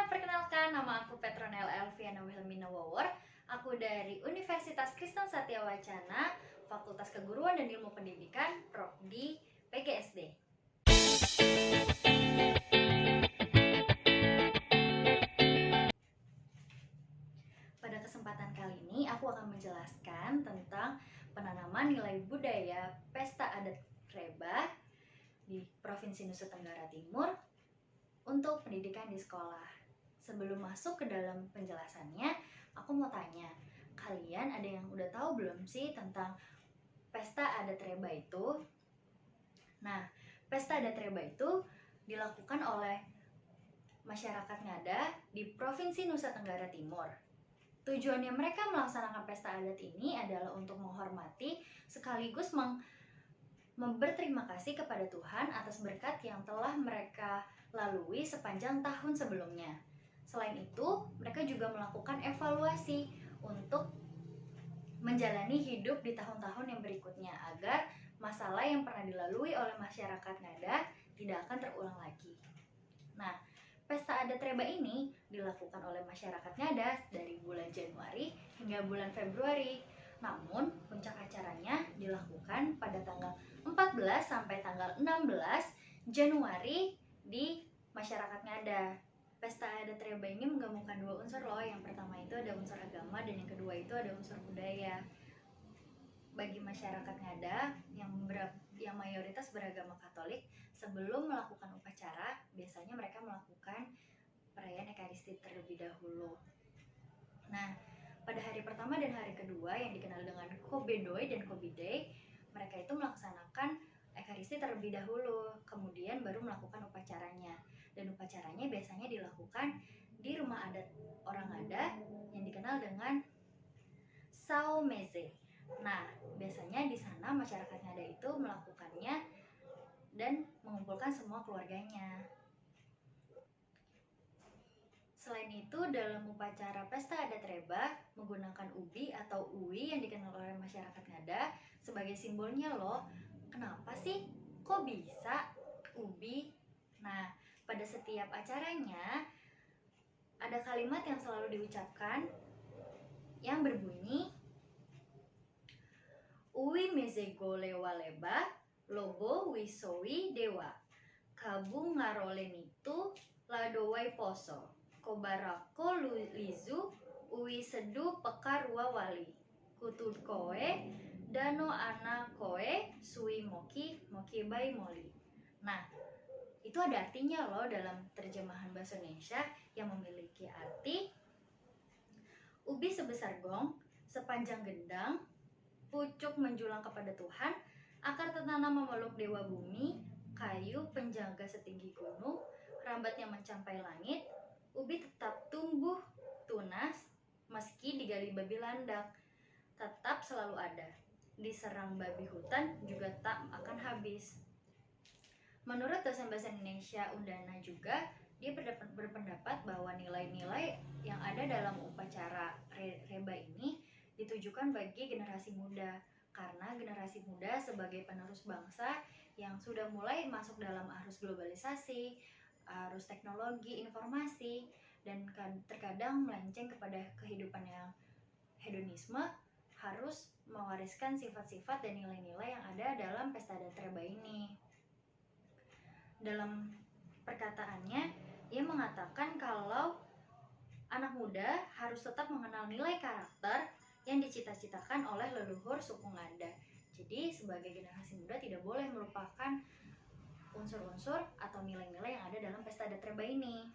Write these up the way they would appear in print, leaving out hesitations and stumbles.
perkenalkan nama aku Petronel Elviana Wilhelmina Wawor. Aku dari Universitas Kristen Satya Wacana, Fakultas Keguruan dan Ilmu Pendidikan, Prodi PGSD. Pada kesempatan kali ini, aku akan menjelaskan tentang penanaman nilai budaya Pesta Adat Reba di Provinsi Nusa Tenggara Timur untuk pendidikan di sekolah. Sebelum masuk ke dalam penjelasannya, aku mau tanya, kalian ada yang udah tahu belum sih tentang Pesta Adat Reba itu? Nah, Pesta Adat Reba itu dilakukan oleh masyarakat Ngada di Provinsi Nusa Tenggara Timur. Tujuannya mereka melaksanakan pesta adat ini adalah untuk menghormati sekaligus berterima kasih kepada Tuhan atas berkat yang telah mereka lalui sepanjang tahun sebelumnya. Selain itu, mereka juga melakukan evaluasi untuk menjalani hidup di tahun-tahun yang berikutnya agar masalah yang pernah dilalui oleh masyarakat Ngada tidak akan terulang lagi. Nah, Pesta Adat Reba ini dilakukan oleh masyarakat Ngada dari bulan Januari hingga bulan Februari. Namun, puncak acaranya dilakukan pada tanggal 14 sampai tanggal 16 Januari di masyarakat Ngada. Pesta Adat Reba ini menggabungkan dua unsur loh. Yang pertama itu ada unsur agama dan yang kedua itu ada unsur budaya. Bagi masyarakat Ngada yang mayoritas beragama Katolik, sebelum melakukan upacara, biasanya mereka melakukan perayaan Ekaristi terlebih dahulu. Nah, pada hari pertama dan hari kedua yang dikenal dengan Kobedoy dan Kobidey, mereka itu melaksanakan Ekaristi terlebih dahulu, kemudian baru melakukan upacaranya. Dan upacaranya biasanya dilakukan di rumah adat orang Ngada yang dikenal dengan Saumeze. Nah, biasanya di sana masyarakat Ngada itu melakukannya dan mengumpulkan semua keluarganya. Selain itu, dalam upacara Pesta Adat Reba menggunakan ubi atau uwi yang dikenal oleh masyarakat Ngada sebagai simbolnya loh. Kenapa sih? Kok bisa ubi? Nah, pada setiap acaranya ada kalimat yang selalu diucapkan yang berbunyi Uwi mezego lewa leba, lobo wisowi dewa, kabung ngarolenitu ladowai poso, kobarako lizu, uwi sedu pekarwa wali, kutud koe, dano ana koe, sui moki, moki bai moli. Nah, itu ada artinya loh dalam terjemahan bahasa Indonesia yang memiliki arti ubi sebesar gong, sepanjang gendang, pucuk menjulang kepada Tuhan, akar tertanam memeluk dewa bumi, kayu penjaga setinggi gunung, rambatnya mencapai langit, ubi tetap tumbuh tunas, meski digali babi landak, tetap selalu ada, diserang babi hutan juga tak akan habis. Menurut dosen bahasa Indonesia Undana juga, dia berpendapat bahwa nilai-nilai yang ada dalam upacara Reba ini ditujukan bagi generasi muda, karena generasi muda sebagai penerus bangsa yang sudah mulai masuk dalam arus globalisasi, arus teknologi, informasi, dan terkadang melenceng kepada kehidupan yang hedonisme, harus mewariskan sifat-sifat dan nilai-nilai yang ada dalam Pesta Adat Reba ini. Dalam perkataannya, ia mengatakan kalau anak muda harus tetap mengenal nilai karakter yang dicita-citakan oleh leluhur suku Ngada. Jadi sebagai generasi muda tidak boleh melupakan unsur-unsur atau nilai-nilai yang ada dalam Pesta Adat Reba ini.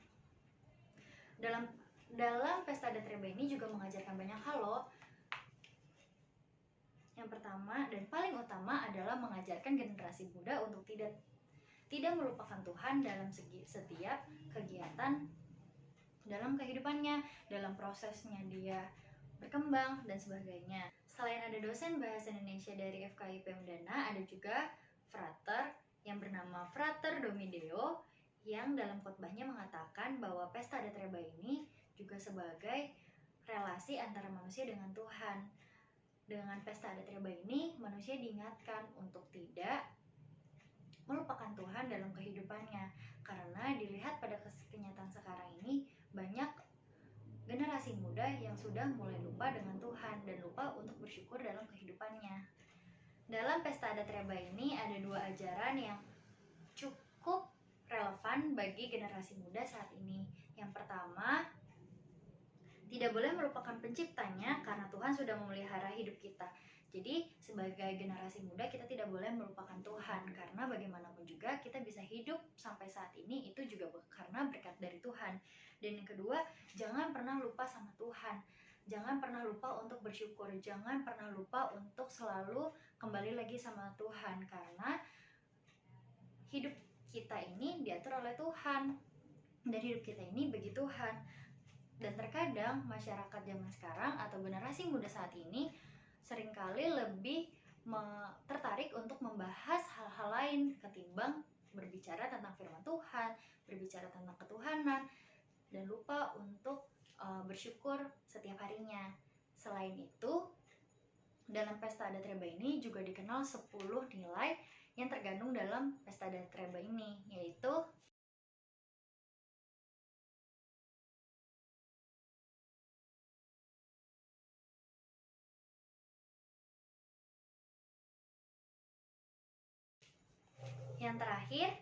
Dalam Pesta Adat Reba ini juga mengajarkan banyak hal loh. Yang pertama dan paling utama adalah mengajarkan generasi muda untuk tidak melupakan Tuhan dalam setiap kegiatan dalam kehidupannya, dalam prosesnya dia berkembang dan sebagainya. Selain ada dosen bahasa Indonesia dari FKIP Undana, ada juga frater yang bernama Frater Domideo yang dalam khotbahnya mengatakan bahwa Pesta Adat Reba ini juga sebagai relasi antara manusia dengan Tuhan. Dengan Pesta Adat Reba ini, manusia diingatkan untuk tidak melupakan Tuhan dalam kehidupannya, karena dilihat pada kenyataan sekarang ini banyak yang sudah mulai lupa dengan Tuhan dan lupa untuk bersyukur dalam kehidupannya. Dalam pesta adat Reba ini ada dua ajaran yang cukup relevan bagi generasi muda saat ini. Yang pertama, tidak boleh melupakan penciptanya karena Tuhan sudah memelihara hidup kita. Jadi sebagai generasi muda kita tidak boleh melupakan Tuhan, karena bagaimanapun juga kita bisa hidup sampai saat ini itu juga karena berkat dari Tuhan. Dan yang kedua, jangan pernah lupa sama Tuhan. Jangan pernah lupa untuk bersyukur, jangan pernah lupa untuk selalu kembali lagi sama Tuhan, karena hidup kita ini diatur oleh Tuhan dan hidup kita ini bagi Tuhan. Dan terkadang masyarakat zaman sekarang atau generasi muda saat ini seringkali lebih tertarik untuk membahas hal-hal lain ketimbang berbicara tentang firman Tuhan, berbicara tentang ketuhanan, dan lupa untuk bersyukur setiap harinya. Selain itu, dalam pesta adat Reba ini juga dikenal 10 nilai yang tergandung dalam pesta adat Reba ini, yaitu yang terakhir,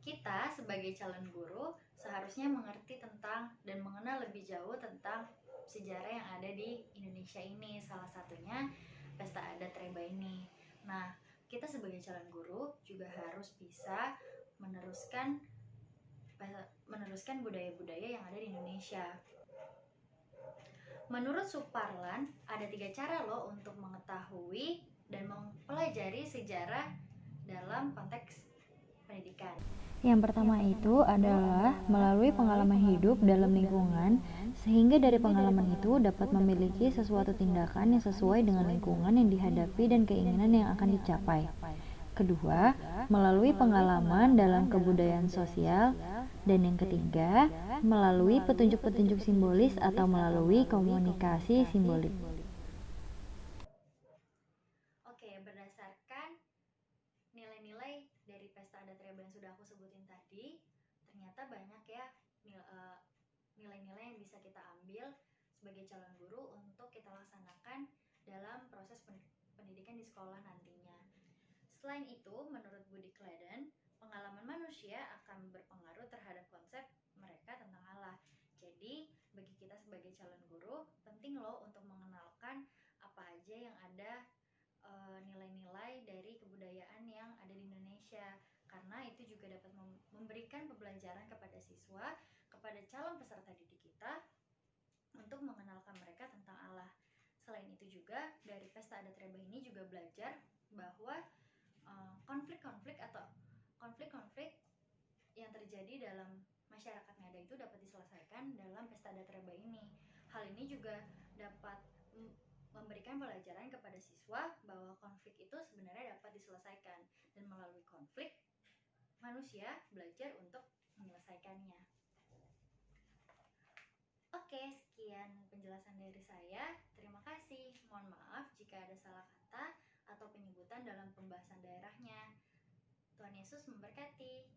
kita sebagai calon guru seharusnya mengerti tentang dan mengenal lebih jauh tentang sejarah yang ada di Indonesia ini, salah satunya pesta adat Reba ini. Nah, kita sebagai calon guru juga harus bisa meneruskan budaya-budaya yang ada di Indonesia. Menurut Suparlan, ada 3 cara loh untuk mengetahui dan mempelajari sejarah dalam konteks pendidikan. Yang pertama itu adalah melalui pengalaman hidup dalam lingkungan, sehingga dari pengalaman itu dapat memiliki sesuatu tindakan yang sesuai dengan lingkungan yang dihadapi dan keinginan yang akan dicapai. Kedua, melalui pengalaman dalam kebudayaan sosial. Dan yang ketiga, melalui petunjuk-petunjuk simbolis atau melalui komunikasi simbolik. Oke, berdasarkan nilai-nilai dari pesta adat Reba yang sudah aku sebutin tadi, ternyata banyak ya nilai-nilai yang bisa kita ambil sebagai calon guru untuk kita laksanakan dalam proses pendidikan di sekolah nantinya. Selain itu, menurut Budi Claddon, pengalaman manusia akan berpengaruh terhadap konsep mereka tentang Allah. Jadi, bagi kita sebagai calon guru, penting loh untuk mengenalkan apa aja yang ada nilai-nilai dari kebudayaan yang ada di Indonesia, karena itu juga dapat memberikan pembelajaran kepada siswa, kepada calon peserta didik kita untuk mengenalkan mereka tentang Allah. Selain itu juga dari pesta adat Reba ini juga belajar bahwa konflik-konflik yang terjadi dalam masyarakat ngada itu dapat diselesaikan dalam pesta adat Reba ini. Hal ini juga dapat memberikan pelajaran kepada siswa bahwa konflik itu sebenarnya dapat diselesaikan, dan melalui konflik manusia belajar untuk menyelesaikannya. Oke, sekian penjelasan dari saya. Terima kasih. Mohon maaf jika ada salah kata atau penyebutan dalam pembahasan daerahnya. Tuhan Yesus memberkati.